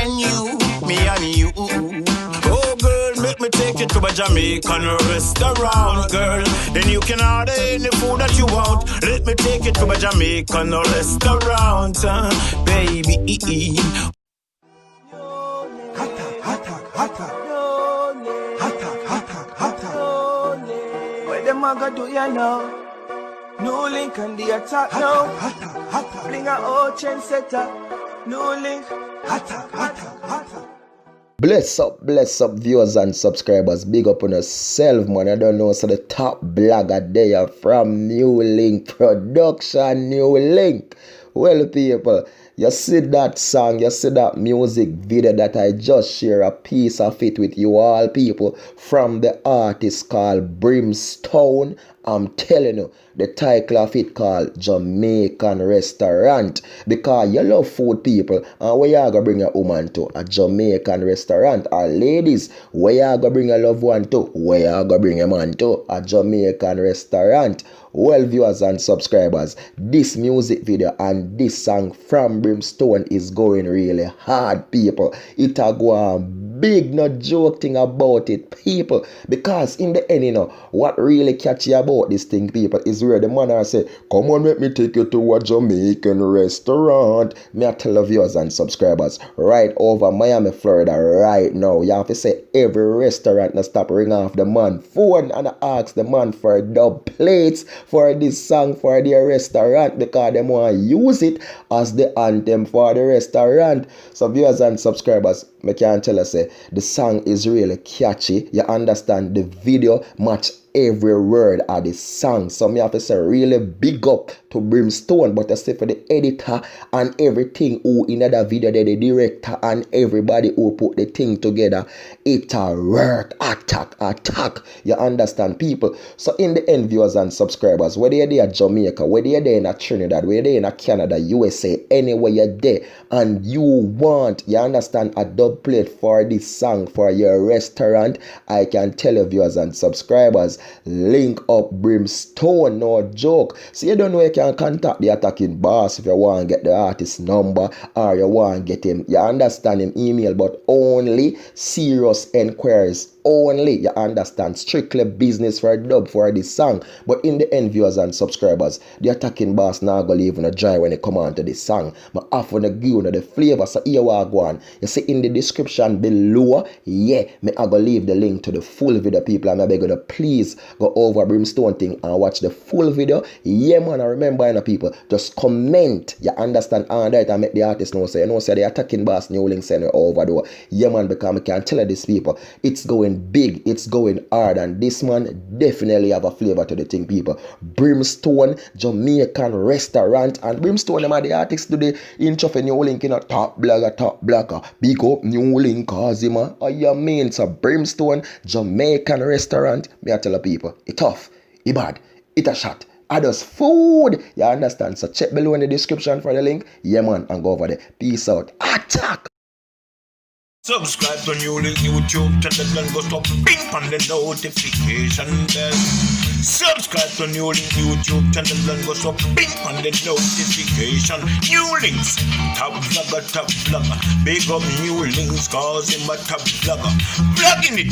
and you, me and you. Oh girl, make me take you to a Jamaican restaurant, girl. Then you can order any food that you want. Let me take you to a Jamaican restaurant, baby. What them a go do ya now? NEWLINK and the attack now. Bring a old chain setter. NEWLINK. Bless up viewers and subscribers. Big up on yourself, man. I don't know, so the top blogger there from NEWLINK production, NEWLINK. Well, people, you see that song, you see that music video that I just share a piece of it with you all, people, from the artist called Brimstone. I'm telling you, the title of it called Jamaican Restaurant. Because you love food, people, and where you gonna bring a woman to? A Jamaican restaurant. Or ladies, where you gonna bring a loved one to? Where you gonna bring a man to? A Jamaican restaurant. Well, viewers and subscribers, this music video and this song from Brimstone is going really hard, people. It a go on big, no joke thing about it, people. Because in the end, you know, what really catchy about this thing, people, is where the man say, come on, let me take you to a Jamaican restaurant. Me I tell the viewers and subscribers, right over Miami, Florida, right now, you have to say every restaurant now stop ring off the man phone and ask the man for dub plates for this song for their restaurant, because they want to use it as the anthem for the restaurant. So viewers and subscribers, I can tell you, say the song is really catchy. You understand, the video match every word of the song. So me have to say really big up to Brimstone, but I say for the editor and everything who in that video, the director and everybody who put the thing together, it a work, attack. You understand, people? So in the end, viewers and subscribers, whether you're there in Jamaica, whether you're there in Trinidad, whether you're in Canada, USA, anywhere you're there, and you want, you understand, a dub plate for this song for your restaurant, I can tell you, viewers and subscribers, link up Brimstone, no joke. So you don't know, you can contact the attacking boss if you want to get the artist number or you want to get him, you understand, him email, but only serious enquiries only, you understand, strictly business for a dub for this song. But in the end, viewers and subscribers, the attacking boss now go leave on a dry when they come on to this song. But after the give you the flavor, so here we go on. You see in the description below, yeah, me I go leave the link to the full video, people, and I beg you to please go over Brimstone thing and watch the full video. Yeah, man, I remember, you know, people, just comment, you understand, and that I make the artist know, say, you know, say the attacking boss NEWLINK send it over though. Yeah, man, because I can tell you this, people, it's going big, it's going hard, and this man definitely have a flavor to the thing, people. Brimstone Jamaican restaurant, and Brimstone them are the artists today in Chuff NEWLINK, in a top blogger. Big up NEWLINK, cause him a you mean, so Brimstone Jamaican restaurant. Me I tell the people, it tough, it bad, it a shot. Others food, you understand? So check below in the description for the link. Yeah, man, and go over there. Peace out. Attack. Subscribe to NEWLINK YouTube channel and go stop ping on the notification bell. Subscribe to NEWLINK YouTube channel and go stop ping on the notification. NEWLINKs, top vlogger. Big up NEWLINKs, cause him a top vlogger. Vlogging it.